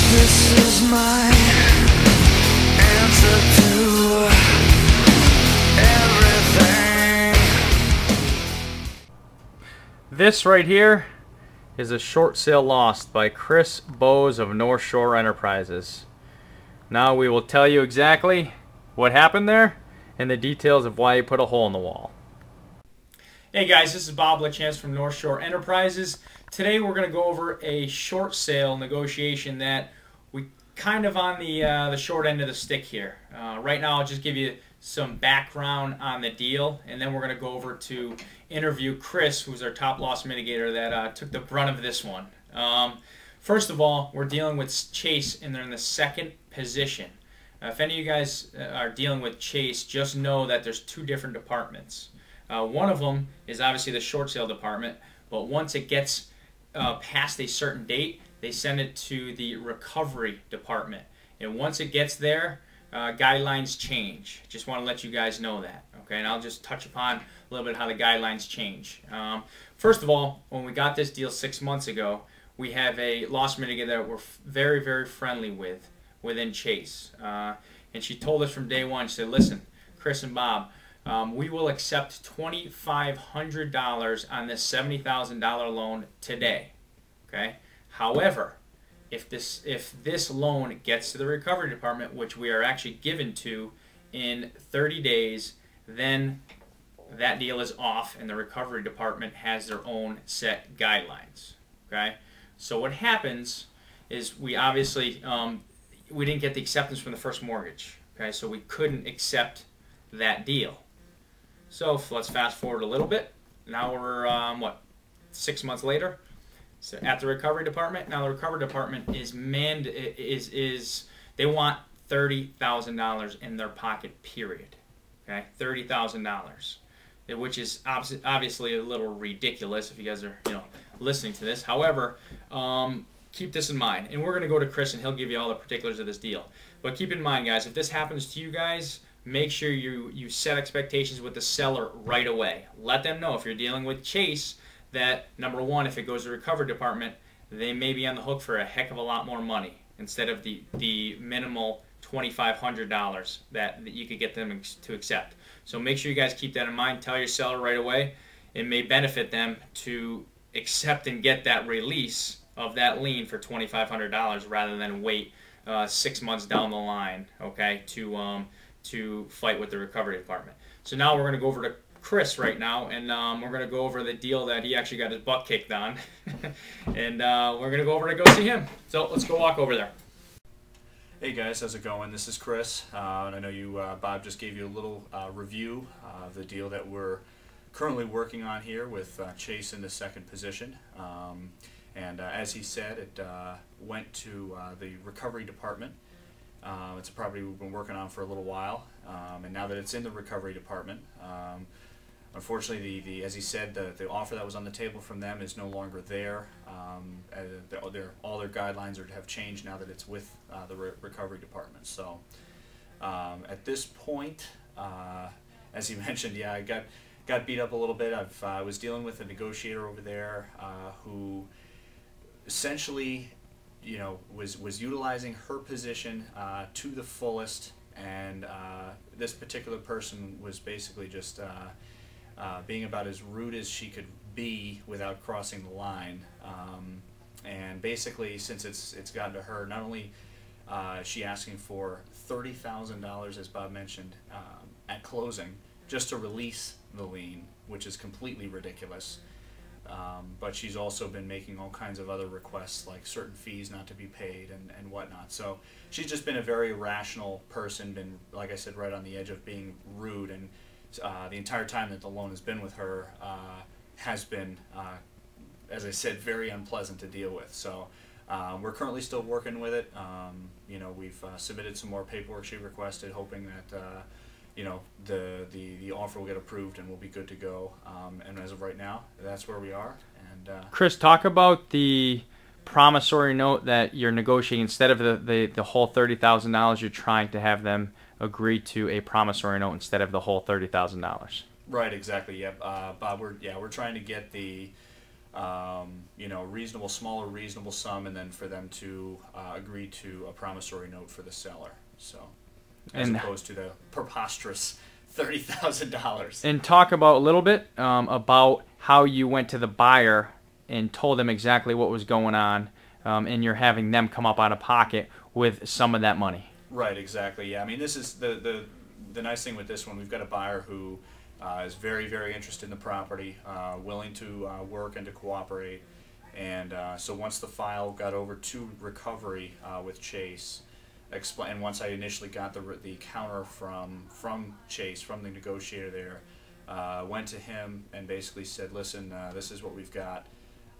This is my answer to everything. This right here is a short sale lost by Chris Bowes of North Shore Enterprises. Now we will tell you exactly what happened there and the details of why he put a hole in the wall. Hey guys, this is Bob LaChance from North Shore Enterprises. Today we're going to go over a short sale negotiation that we kind of on the short end of the stick here. Right now I'll just give you some background on the deal, and then we're going to go over to interview Chris, who's our top loss mitigator that took the brunt of this one. First of all, we're dealing with Chase, and they're in the second position. If any of you guys are dealing with Chase, just know that there's two different departments. One of them is obviously the short sale department, but once it gets past a certain date, they send it to the recovery department. And once it gets there, guidelines change. Just want to let you guys know that. Okay, and I'll just touch upon a little bit how the guidelines change. First of all, when we got this deal 6 months ago, we have a loss mitigator that we're very, very friendly with within Chase. And she told us from day one, she said, listen, Chris and Bob, we will accept $2,500 on this $70,000 loan today. Okay. However, if this loan gets to the recovery department, which we are actually given to in 30 days, then that deal is off, and the recovery department has their own set guidelines. Okay. So what happens is we obviously we didn't get the acceptance from the first mortgage. Okay. So we couldn't accept that deal. So let's fast forward a little bit. Now we're, what, 6 months later? So at the recovery department. Now the recovery department is they want $30,000 in their pocket, period. Okay, $30,000, which is obviously a little ridiculous if you guys are listening to this. However, keep this in mind, and we're going to go to Chris and he'll give you all the particulars of this deal. But keep in mind, guys, if this happens to you guys, make sure you set expectations with the seller right away. Let them know if you're dealing with Chase that, number one, if it goes to the recovery department, they may be on the hook for a heck of a lot more money instead of the minimal $2,500 that you could get them to accept. So make sure you guys keep that in mind. Tell your seller right away. It may benefit them to accept and get that release of that lien for $2,500 rather than wait 6 months down the line, okay, to fight with the recovery department. So now we're going to go over to Chris right now, and we're going to go over the deal that he actually got his butt kicked on. And we're going to go over to go see him. So let's go walk over there. Hey guys, how's it going? This is Chris. And I know you, Bob just gave you a little review of the deal that we're currently working on here with Chase in the second position. And as he said, it went to the recovery department. It's a property we've been working on for a little while, and now that it's in the recovery department, unfortunately, as he said, the offer that was on the table from them is no longer there. All their guidelines have changed now that it's with the recovery department. So at this point, as he mentioned, yeah, I got beat up a little bit. I was dealing with a negotiator over there who essentially, was utilizing her position to the fullest, and this particular person was basically just being about as rude as she could be without crossing the line. And basically, since it's gotten to her, not only she asking for $30,000, as Bob mentioned, at closing, just to release the lien, which is completely ridiculous. But she's also been making all kinds of other requests, like certain fees not to be paid and whatnot. So she's just been a very irrational person, been, like I said, right on the edge of being rude. And the entire time that the loan has been with her has been, as I said, very unpleasant to deal with. So we're currently still working with it. We've submitted some more paperwork she requested, hoping that the offer will get approved and we'll be good to go. And as of right now, that's where we are. And Chris, talk about the promissory note that you're negotiating. Instead of the whole $30,000, you're trying to have them agree to a promissory note instead of the whole $30,000. Right, exactly. Yeah, Bob, we're trying to get the you know, reasonable, smaller, reasonable sum, and then for them to agree to a promissory note for the seller. So, as opposed to the preposterous $30,000. And talk about a little bit about how you went to the buyer and told them exactly what was going on, and you're having them come up out of pocket with some of that money. Right, exactly. Yeah, I mean, this is the nice thing with this one. We've got a buyer who is very, very interested in the property, willing to work and to cooperate. And so once the file got over to recovery with Chase, and once I initially got the counter from Chase, from the negotiator there, went to him and basically said, listen, this is what we've got.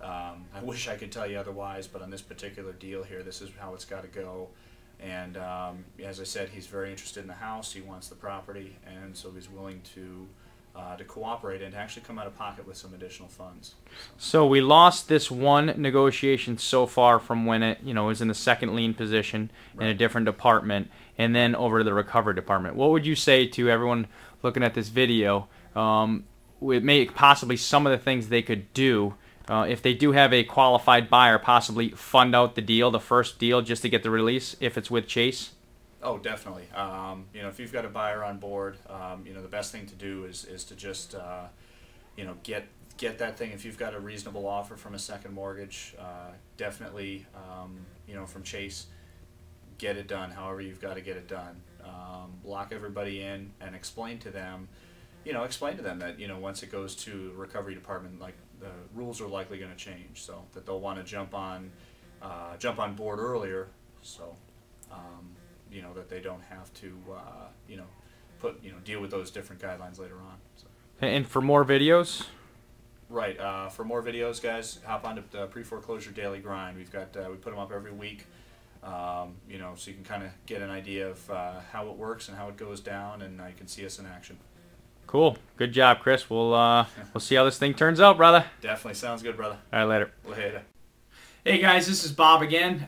I wish I could tell you otherwise, but on this particular deal here, this is how it's got to go. And as I said, he's very interested in the house. He wants the property, and so he's willing to cooperate and to actually come out of pocket with some additional funds. So we lost this one negotiation so far from when it, was in the second lien position in a different department, and then over to the recovery department. What would you say to everyone looking at this video with maybe possibly some of the things they could do if they do have a qualified buyer, possibly fund out the deal, the first deal, just to get the release if it's with Chase? Oh, definitely. If you've got a buyer on board, the best thing to do is to just, get that thing. If you've got a reasonable offer from a second mortgage, definitely, from Chase, get it done. However, you've got to get it done. Lock everybody in and explain to them, that once it goes to the recovery department, like the rules are likely going to change, so that they'll want to jump on board earlier. So. That they don't have to, deal with those different guidelines later on. So. And for more videos? Right. For more videos, guys, hop on to the Pre-Foreclosure Daily Grind. We've got, we put them up every week, so you can kind of get an idea of how it works and how it goes down, and you can see us in action. Cool. Good job, Chris. We'll see how this thing turns out, brother. Definitely. Sounds good, brother. All right, later. Later. Hey guys, this is Bob again.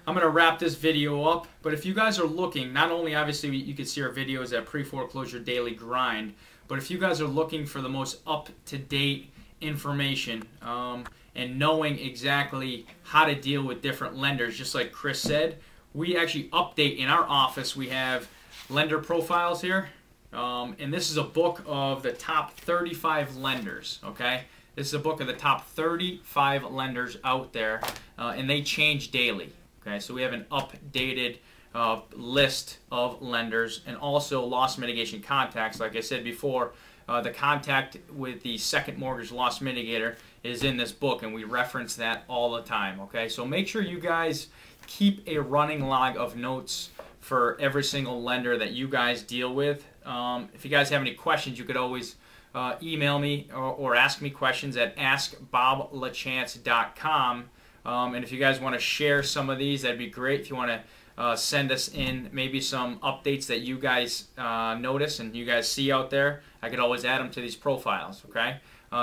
I'm going to wrap this video up, but if you guys are looking, not only obviously you can see our videos at Pre-Foreclosure Daily Grind, but if you guys are looking for the most up-to-date information and knowing exactly how to deal with different lenders, just like Chris said, we actually update in our office. We have lender profiles here, and this is a book of the top 35 lenders, okay? This is a book of the top 35 lenders out there, and they change daily. Okay, so we have an updated list of lenders and also loss mitigation contacts. Like I said before, the contact with the second mortgage loss mitigator is in this book, and we reference that all the time. Okay, so make sure you guys keep a running log of notes for every single lender that you guys deal with. If you guys have any questions, you could always email me or ask me questions at askboblachance.com. And if you guys want to share some of these, that'd be great. If you want to send us in maybe some updates that you guys notice and you guys see out there, I could always add them to these profiles, okay?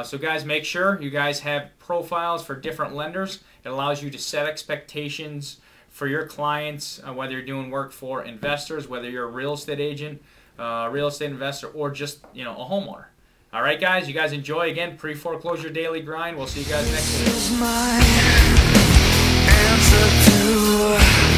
So guys, make sure you guys have profiles for different lenders. It allows you to set expectations for your clients, whether you're doing work for investors, whether you're a real estate agent, real estate investor, or just a homeowner. All right, guys, you guys enjoy. Again, Pre-Foreclosure Daily Grind. We'll see you guys next week. Is my answer to